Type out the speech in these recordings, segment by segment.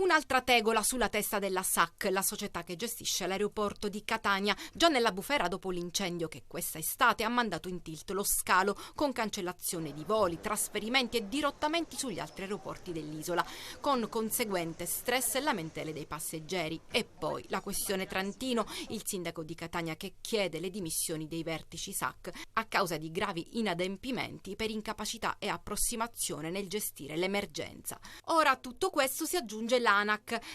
Un'altra tegola sulla testa della SAC, la società che gestisce l'aeroporto di Catania, già nella bufera dopo l'incendio che questa estate ha mandato in tilt lo scalo con cancellazione di voli, trasferimenti e dirottamenti sugli altri aeroporti dell'isola, con conseguente stress e lamentele dei passeggeri. E poi la questione Trantino, il sindaco di Catania che chiede le dimissioni dei vertici SAC a causa di gravi inadempimenti per incapacità e approssimazione nel gestire l'emergenza. Ora a tutto questo si aggiunge l'ANAC,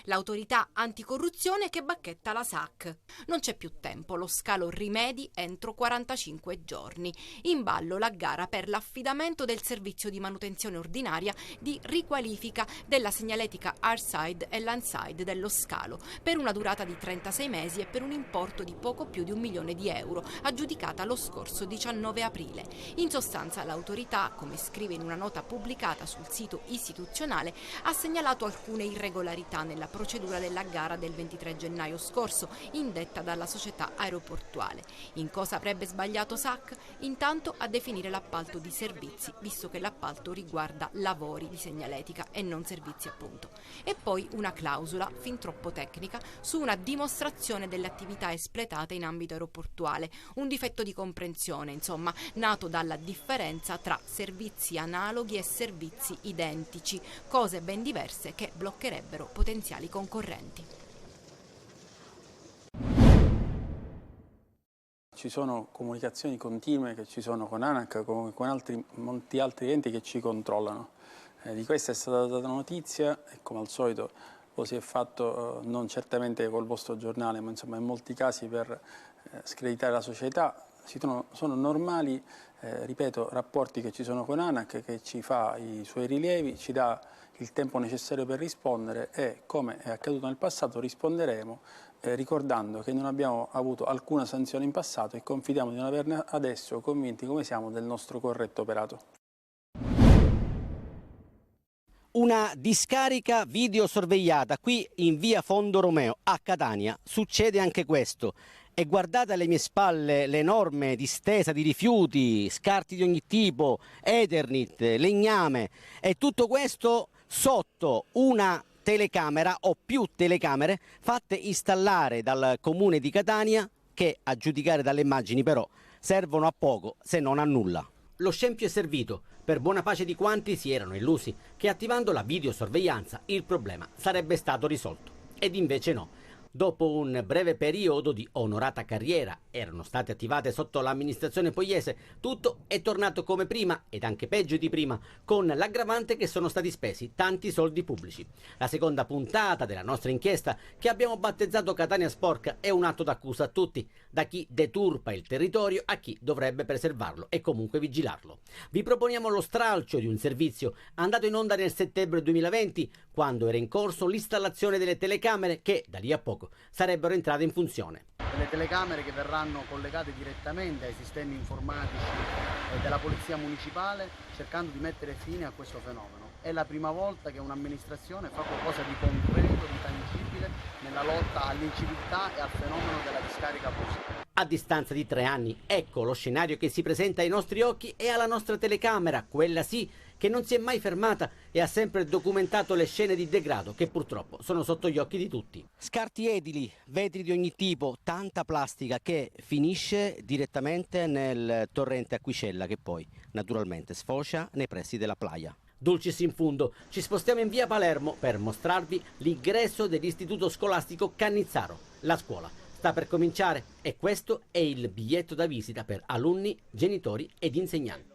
l'autorità anticorruzione che bacchetta la SAC. Non c'è più tempo, lo scalo rimedi entro 45 giorni. In ballo la gara per l'affidamento del servizio di manutenzione ordinaria di riqualifica della segnaletica airside e landside dello scalo per una durata di 36 mesi e per un importo di poco più di 1 milione di euro, aggiudicata lo scorso 19 aprile. In sostanza l'autorità, come scrive in una nota pubblicata sul sito istituzionale, ha segnalato alcune irregolarità nella procedura della gara del 23 gennaio scorso, indetta dalla società aeroportuale. In cosa avrebbe sbagliato SAC? Intanto a definire l'appalto di servizi, visto che l'appalto riguarda lavori di segnaletica e non servizi appunto. E poi una clausola, fin troppo tecnica, su una dimostrazione delle attività espletate in ambito aeroportuale, un difetto di comprensione, insomma, nato dalla differenza tra servizi analoghi e servizi identici, cose ben diverse che bloccherebbero potenziali concorrenti. Ci sono comunicazioni continue che ci sono con ANAC, con molti altri enti che ci controllano. Di questa è stata data notizia e come al solito lo si è fatto non certamente col vostro giornale, ma insomma in molti casi per screditare la società. Sono normali, ripeto, rapporti che ci sono con ANAC, che ci fa i suoi rilievi, ci dà il tempo necessario per rispondere e, come è accaduto nel passato, risponderemo ricordando che non abbiamo avuto alcuna sanzione in passato e confidiamo di non averne adesso, convinti come siamo del nostro corretto operato. Una discarica videosorvegliata qui in via Fondo Romeo a Catania. Succede anche questo. E guardate alle mie spalle l'enorme distesa di rifiuti, scarti di ogni tipo, Eternit, legname e tutto questo sotto una telecamera o più telecamere fatte installare dal comune di Catania che, a giudicare dalle immagini però, servono a poco se non a nulla. Lo scempio è servito, per buona pace di quanti si erano illusi che attivando la videosorveglianza il problema sarebbe stato risolto. Ed invece no. Dopo un breve periodo di onorata carriera, erano state attivate sotto l'amministrazione Pogliese, tutto è tornato come prima ed anche peggio di prima, con l'aggravante che sono stati spesi tanti soldi pubblici. La seconda puntata della nostra inchiesta, che abbiamo battezzato Catania Sporca, è un atto d'accusa a tutti, da chi deturpa il territorio a chi dovrebbe preservarlo e comunque vigilarlo. Vi proponiamo lo stralcio di un servizio andato in onda nel settembre 2020, quando era in corso l'installazione delle telecamere che, da lì a poco, sarebbero entrate in funzione. Delle telecamere che verranno collegate direttamente ai sistemi informatici della Polizia Municipale, cercando di mettere fine a questo fenomeno. È la prima volta che un'amministrazione fa qualcosa di concreto, di tangibile nella lotta all'inciviltà e al fenomeno della discarica abusiva. A distanza di 3 anni, ecco lo scenario che si presenta ai nostri occhi e alla nostra telecamera, quella sì, che non si è mai fermata e ha sempre documentato le scene di degrado che purtroppo sono sotto gli occhi di tutti. Scarti edili, vetri di ogni tipo, tanta plastica che finisce direttamente nel torrente Aquicella che poi naturalmente sfocia nei pressi della playa. Dulcis in fundo, ci spostiamo in via Palermo per mostrarvi l'ingresso dell'istituto scolastico Cannizzaro. La scuola sta per cominciare e questo è il biglietto da visita per alunni, genitori ed insegnanti.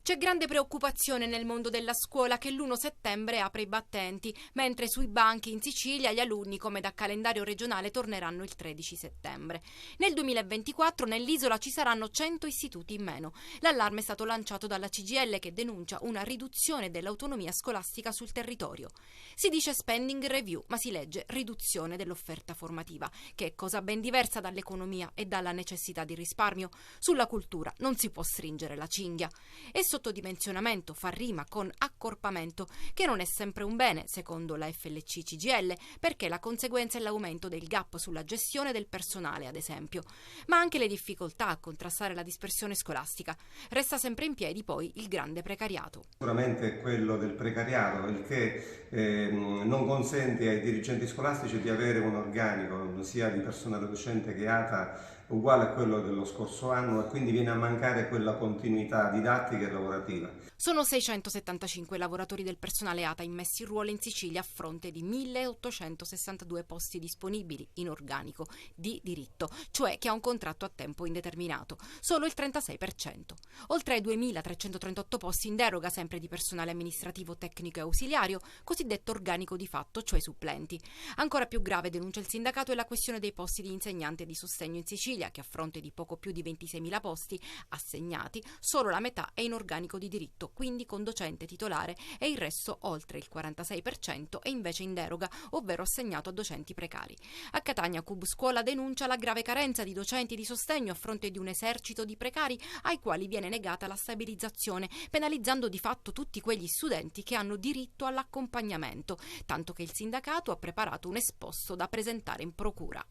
C'è grande preoccupazione nel mondo della scuola che l'1 settembre apre i battenti, mentre sui banchi in Sicilia gli alunni, come da calendario regionale, torneranno il 13 settembre. Nel 2024 nell'isola ci saranno 100 istituti in meno. L'allarme è stato lanciato dalla CGIL che denuncia una riduzione dell'autonomia scolastica sul territorio. Si dice spending review, ma si legge riduzione dell'offerta formativa, che è cosa ben diversa dall'economia e dalla necessità di risparmio. Sulla cultura non si può stringere la cinghia. E sottodimensionamento fa rima con accorpamento, che non è sempre un bene, secondo la FLC CGIL, perché la conseguenza è l'aumento del gap sulla gestione del personale, ad esempio, ma anche le difficoltà a contrastare la dispersione scolastica. Resta sempre in piedi poi il grande precariato. Sicuramente quello del precariato, il che non consente ai dirigenti scolastici di avere un organico sia di personale docente che ATA uguale a quello dello scorso anno, e quindi viene a mancare quella continuità didattica e lavorativa. Sono 675 lavoratori del personale ATA immessi in ruolo in Sicilia a fronte di 1862 posti disponibili in organico di diritto, cioè che ha un contratto a tempo indeterminato, solo il 36%. Oltre ai 2338 posti in deroga sempre di personale amministrativo, tecnico e ausiliario, cosiddetto organico di fatto, cioè supplenti. Ancora più grave, denuncia il sindacato, è la questione dei posti di insegnante e di sostegno in Sicilia, che a fronte di poco più di 26.000 posti assegnati, solo la metà è in organico di diritto, quindi con docente titolare, e il resto, oltre il 46%, è invece in deroga, ovvero assegnato a docenti precari. A Catania Cub Scuola denuncia la grave carenza di docenti di sostegno a fronte di un esercito di precari ai quali viene negata la stabilizzazione, penalizzando di fatto tutti quegli studenti che hanno diritto all'accompagnamento, tanto che il sindacato ha preparato un esposto da presentare in procura.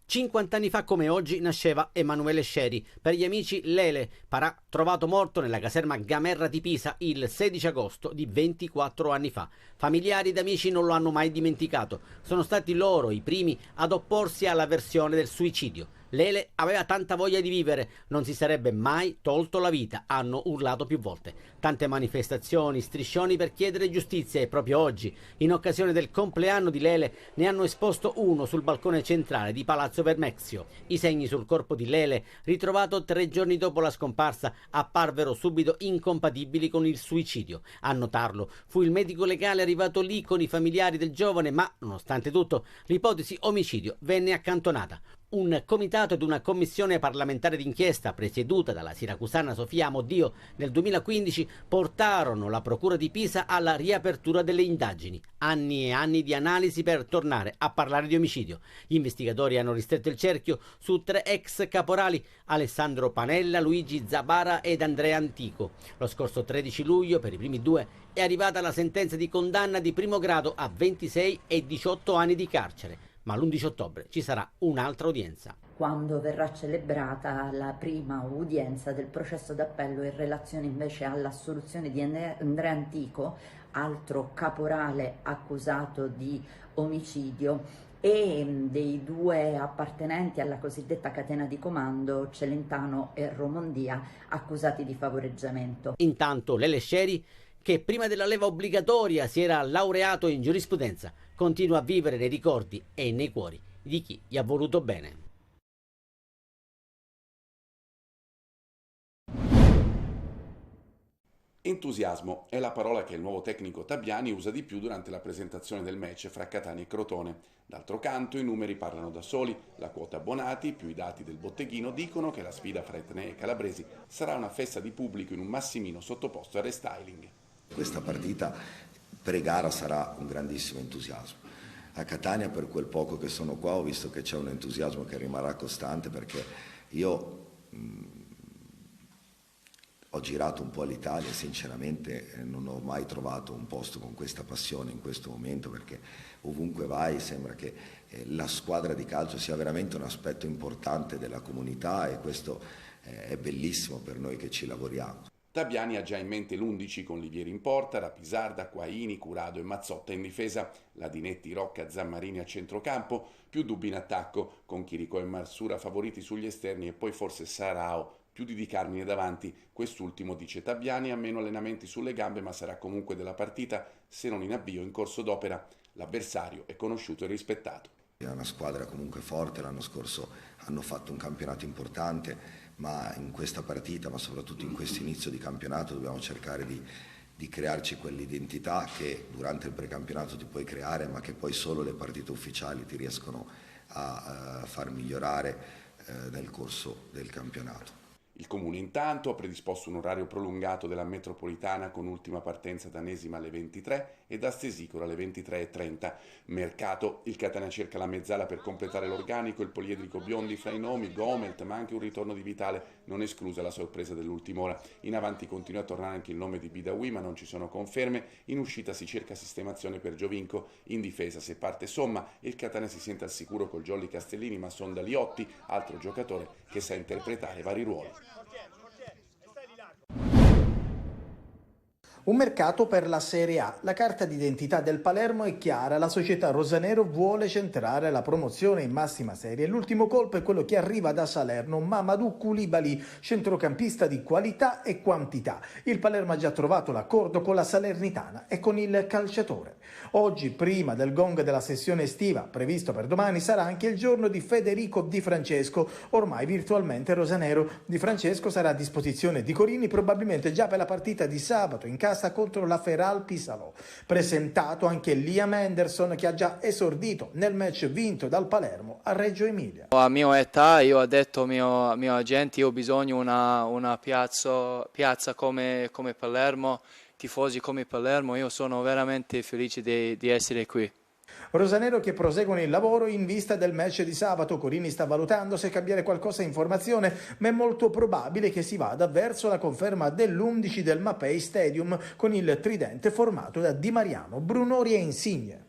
50 anni fa come oggi nasceva Emanuele Sceri, per gli amici Lele, Parà, trovato morto nella caserma Gamerra di Pisa il 16 agosto di 24 anni fa. Familiari ed amici non lo hanno mai dimenticato, sono stati loro i primi ad opporsi alla versione del suicidio. Lele aveva tanta voglia di vivere, non si sarebbe mai tolto la vita, hanno urlato più volte. Tante manifestazioni, striscioni per chiedere giustizia, e proprio oggi, in occasione del compleanno di Lele, ne hanno esposto uno sul balcone centrale di Palazzo Vermexio. I segni sul corpo di Lele, ritrovato 3 giorni dopo la scomparsa, apparvero subito incompatibili con il suicidio. A notarlo fu il medico legale arrivato lì con i familiari del giovane, ma, nonostante tutto, l'ipotesi omicidio venne accantonata. Un comitato ed una commissione parlamentare d'inchiesta presieduta dalla siracusana Sofia Amodio nel 2015 portarono la procura di Pisa alla riapertura delle indagini. Anni e anni di analisi per tornare a parlare di omicidio. Gli investigatori hanno ristretto il cerchio su 3 ex caporali: Alessandro Panella, Luigi Zabara ed Andrea Antico. Lo scorso 13 luglio, per i primi 2, è arrivata la sentenza di condanna di primo grado a 26 e 18 anni di carcere. Ma l'11 ottobre ci sarà un'altra udienza. Quando verrà celebrata la prima udienza del processo d'appello in relazione invece all'assoluzione di Andrea Antico, altro caporale accusato di omicidio, e dei 2 appartenenti alla cosiddetta catena di comando, Celentano e Romondia, accusati di favoreggiamento. Intanto Lele Sceri, che prima della leva obbligatoria si era laureato in giurisprudenza, continua a vivere nei ricordi e nei cuori di chi gli ha voluto bene. Entusiasmo è la parola che il nuovo tecnico Tabiani usa di più durante la presentazione del match fra Catania e Crotone. D'altro canto i numeri parlano da soli, la quota abbonati più i dati del botteghino dicono che la sfida fra etnei e calabresi sarà una festa di pubblico in un massimino sottoposto a restyling. Questa partita pre-gara sarà un grandissimo entusiasmo. A Catania, per quel poco che sono qua, ho visto che c'è un entusiasmo che rimarrà costante, perché io ho girato un po' l'Italia e sinceramente non ho mai trovato un posto con questa passione in questo momento, perché ovunque vai sembra che la squadra di calcio sia veramente un aspetto importante della comunità, e questo è bellissimo per noi che ci lavoriamo. Tabiani ha già in mente l'11 con Livieri in porta, Rapisarda, Quaini, Curado e Mazzotta in difesa, Ladinetti, Rocca, Zammarini a centrocampo, più dubbi in attacco, con Chirico e Marsura favoriti sugli esterni e poi forse Sarao, più di Carmine davanti. Quest'ultimo, dice Tabiani, ha meno allenamenti sulle gambe ma sarà comunque della partita, se non in avvio, in corso d'opera. L'avversario è conosciuto e rispettato. È una squadra comunque forte, l'anno scorso hanno fatto un campionato importante, ma in questa partita, ma soprattutto in questo inizio di campionato, dobbiamo cercare di crearci quell'identità che durante il precampionato ti puoi creare, ma che poi solo le partite ufficiali ti riescono a far migliorare nel corso del campionato. Il Comune intanto ha predisposto un orario prolungato della metropolitana con ultima partenza da Nesima alle 23 e da Stesicolo alle 23:30. Mercato, il Catania cerca la mezzala per completare l'organico, il poliedrico Biondi fra i nomi, Gomelt, ma anche un ritorno di Vitale, non esclusa la sorpresa dell'ultima ora. In avanti continua a tornare anche il nome di Bidawi, ma non ci sono conferme. In uscita si cerca sistemazione per Giovinco, in difesa se parte Somma e il Catania si sente al sicuro col Jolly Castellini, ma sonda Liotti, altro giocatore che sa interpretare vari ruoli. Un mercato per la Serie A. La carta d'identità del Palermo è chiara, la società rosanero vuole centrare la promozione in massima serie. L'ultimo colpo è quello che arriva da Salerno, Mamadou Koulibaly, centrocampista di qualità e quantità. Il Palermo ha già trovato l'accordo con la Salernitana e con il calciatore. Oggi, prima del gong della sessione estiva, previsto per domani, sarà anche il giorno di Federico Di Francesco, ormai virtualmente rosanero. Di Francesco sarà a disposizione di Corini probabilmente già per la partita di sabato in casa contro la Feral Pisalo. Presentato anche Liam Henderson, che ha già esordito nel match vinto dal Palermo a Reggio Emilia. A mia età io ho detto al mio agente io ho bisogno una piazza come Palermo, tifosi come Palermo, io sono veramente felice di essere qui. Rosanero che proseguono il lavoro in vista del match di sabato. Corini sta valutando se cambiare qualcosa in formazione, ma è molto probabile che si vada verso la conferma dell'11 del Mapei Stadium con il tridente formato da Di Mariano, Brunori e Insigne.